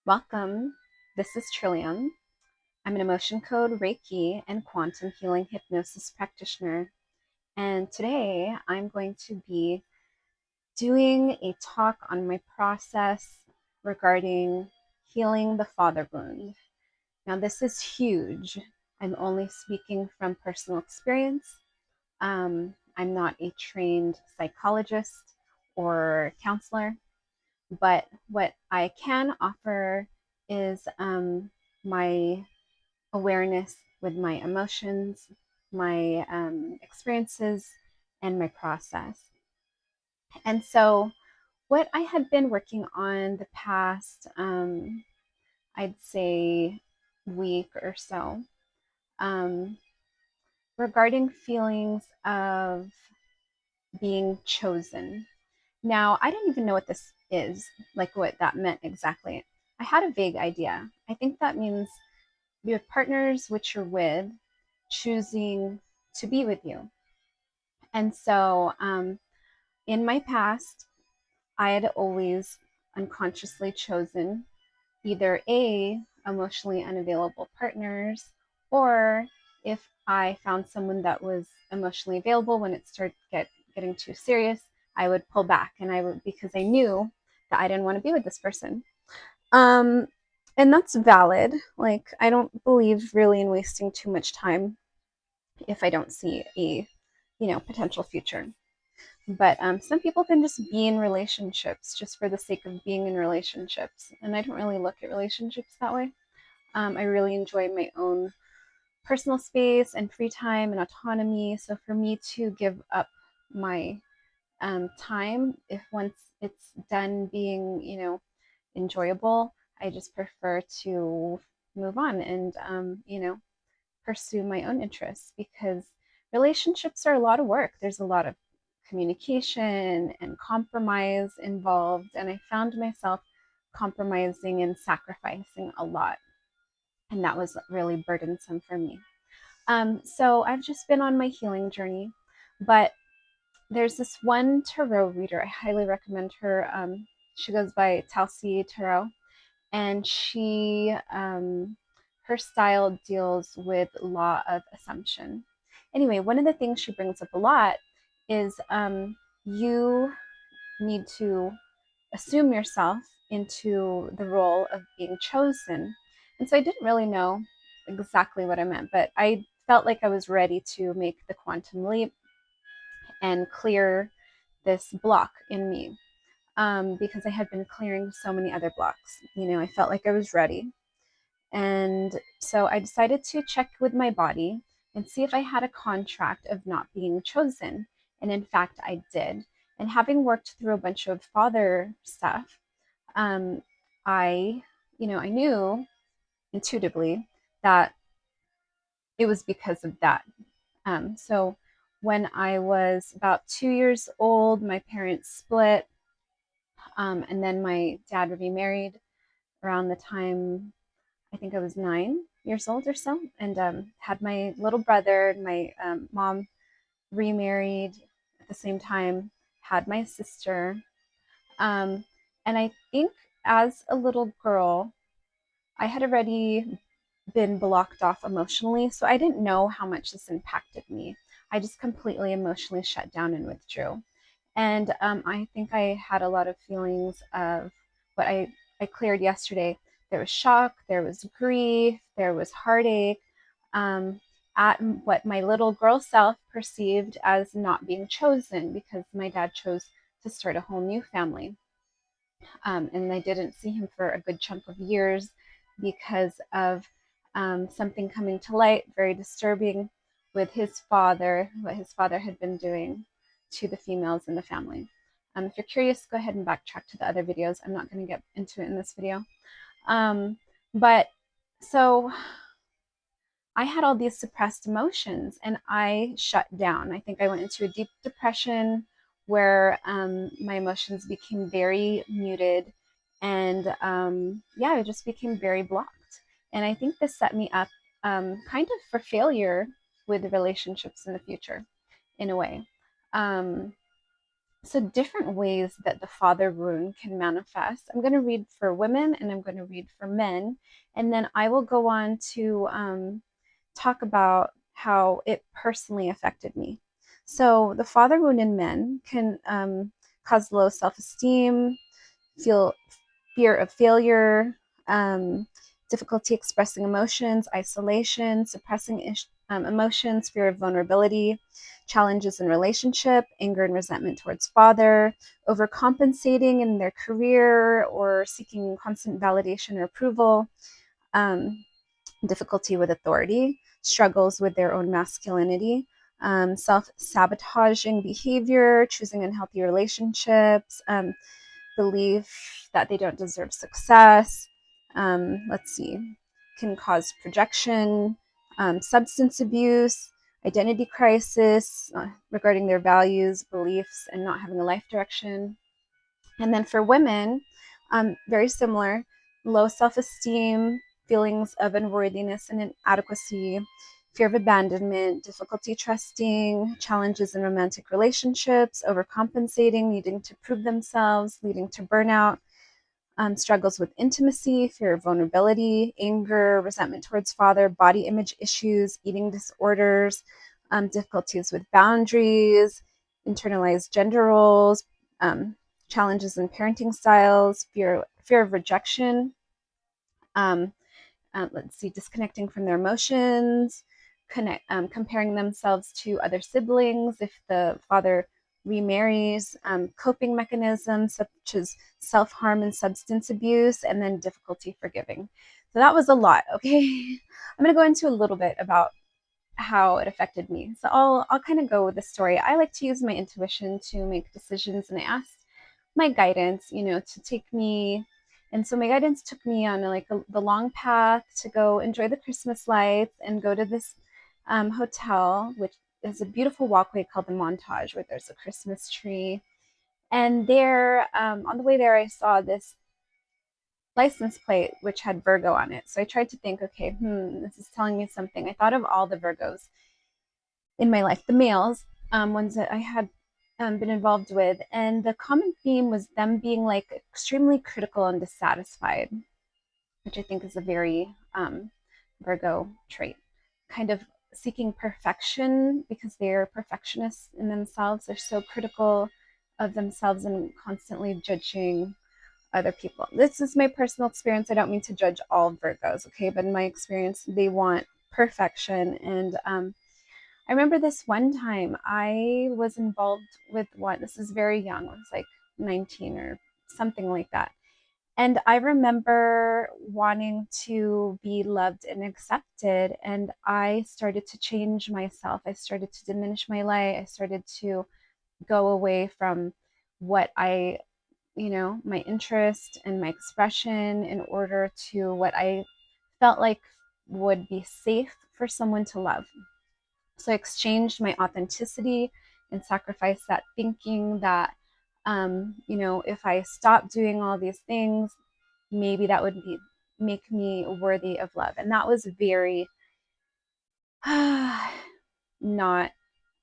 Welcome. This is Trillium. I'm an emotion code Reiki and quantum healing hypnosis practitioner. And today I'm going to be doing a talk on my process regarding healing the father wound. Now, this is huge. I'm only speaking from personal experience. I'm not a trained psychologist or counselor. But what I can offer is my awareness with my emotions, my experiences, and my process. And so, what I had been working on the past, I'd say, week or so, um, regarding feelings of being chosen. Now, I didn't even know what this is, like what that meant exactly. I had a vague idea. I think that means you have partners which you're with choosing to be with you. And so in my past, I had always unconsciously chosen either A, emotionally unavailable partners, or if I found someone that was emotionally available when it started getting too serious, I would pull back and I would because I knew that I didn't want to be with this person. Um, and that's valid. Like I don't believe really in wasting too much time if I don't see a potential future. But some people can just be in relationships just for the sake of being in relationships, and I don't really look at relationships that way. I really enjoy my own personal space and free time and autonomy. So for me to give up my time, if once it's done being, enjoyable, I just prefer to move on and, pursue my own interests because relationships are a lot of work. There's a lot of communication and compromise involved. And I found myself compromising and sacrificing a lot. And that was really burdensome for me. So I've just been on my healing journey. But there's this one tarot reader. I highly recommend her. She goes by Talsi Tarot, and her style deals with law of assumption. Anyway, one of the things she brings up a lot is you need to assume yourself into the role of being chosen. And so I didn't really know exactly what I meant, but I felt like I was ready to make the quantum leap and clear this block in me because I had been clearing so many other blocks. I felt like I was ready. And so I decided to check with my body and see if I had a contract of not being chosen. And in fact, I did. And having worked through a bunch of father stuff, um, I knew intuitively that it was because of that. So when I was about 2 years old, my parents split, and then my dad remarried around the time I think I was 9 years old or so, and had my little brother. My mom remarried at the same time, had my sister. Um, and I think as a little girl, I had already been blocked off emotionally, so I didn't know how much this impacted me. I just completely emotionally shut down and withdrew. And I think I had a lot of feelings of what I cleared yesterday. There was shock, there was grief, there was heartache um, at what my little girl self perceived as not being chosen because my dad chose to start a whole new family. And I didn't see him for a good chunk of years because of something coming to light, very disturbing, with his father, what his father had been doing to the females in the family. If you're curious, go ahead and backtrack to the other videos. I'm not going to get into it in this video. But so I had all these suppressed emotions and I shut down. I think I went into a deep depression where my emotions became very muted and yeah, I just became very blocked. And I think this set me up kind of for failure with relationships in the future in a way. Um, So different ways that the father wound can manifest. I'm going to read for women and I'm going to read for men, and then I will go on to talk about how it personally affected me. So the father wound in men can cause low self-esteem, feel fear of failure, difficulty expressing emotions, isolation, suppressing emotions, fear of vulnerability, challenges in relationship, anger and resentment towards father, overcompensating in their career or seeking constant validation or approval, um, difficulty with authority, struggles with their own masculinity, self sabotaging behavior, choosing unhealthy relationships, belief that they don't deserve success. Let's see, can cause projection, substance abuse, identity crisis regarding their values, beliefs, and not having a life direction. And then for women, very similar, low self esteem, feelings of unworthiness and inadequacy, fear of abandonment, difficulty trusting, challenges in romantic relationships, overcompensating, needing to prove themselves, leading to burnout, struggles with intimacy, fear of vulnerability, anger, resentment towards father, body image issues, eating disorders, difficulties with boundaries, internalized gender roles, um, challenges in parenting styles, fear of rejection, um, let's see, disconnecting from their emotions, comparing themselves to other siblings if the father remarries, coping mechanisms such as self-harm and substance abuse, and then difficulty forgiving. So that was a lot, okay? I'm going to go into a little bit about how it affected me. So I'll kind of go with the story. I like to use my intuition to make decisions, and I asked my guidance, to take me. And so my guidance took me on the long path to go enjoy the Christmas lights and go to this hotel, which is a beautiful walkway called the Montage, where there's a Christmas tree. And there, on the way there, I saw this license plate which had Virgo on it. So I tried to think, okay, this is telling me something. I thought of all the Virgos in my life, the males, ones that I had been involved with, and the common theme was them being like extremely critical and dissatisfied, which I think is a very Virgo trait. Kind of seeking perfection because they're perfectionists in themselves. They're so critical of themselves and constantly judging other people. This is my personal experience. I don't mean to judge all Virgos, okay? But in my experience, they want perfection. And I remember this one time I was involved with one, this is very young, I was like 19 or something like that. And I remember wanting to be loved and accepted. And I started to change myself. I started to diminish my light. I started to go away from what my interest and my expression in order to what I felt like would be safe for someone to love. So I exchanged my authenticity and sacrificed that thinking that, if I stopped doing all these things, maybe that would make me worthy of love. And that was very not,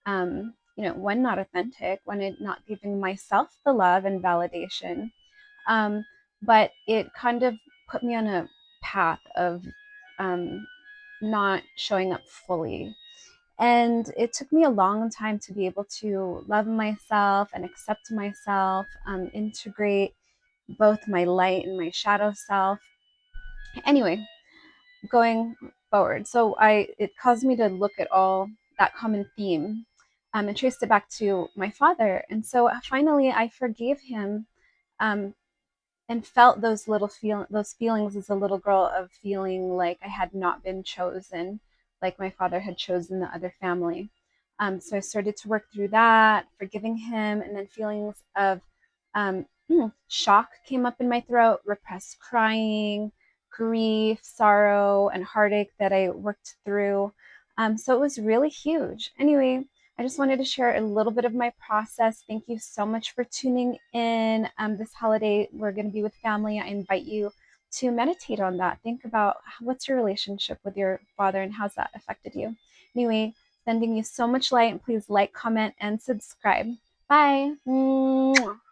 one, not authentic, one, it not giving myself the love and validation. But it kind of put me on a path of not showing up fully. And it took me a long time to be able to love myself and accept myself, integrate both my light and my shadow self. Anyway, going forward. So it caused me to look at all that common theme, and traced it back to my father. And so finally I forgave him, um, and felt those feelings as a little girl of feeling like I had not been chosen, like my father had chosen the other family. So I started to work through that, forgiving him, and then feelings of shock came up in my throat, repressed crying, grief, sorrow, and heartache that I worked through. So it was really huge. Anyway, I just wanted to share a little bit of my process. Thank you so much for tuning in. This holiday, we're going to be with family. I invite you to meditate on that. Think about what's your relationship with your father and how's that affected you. Anyway, sending you so much light, and please like, comment, and subscribe. Bye. Mwah.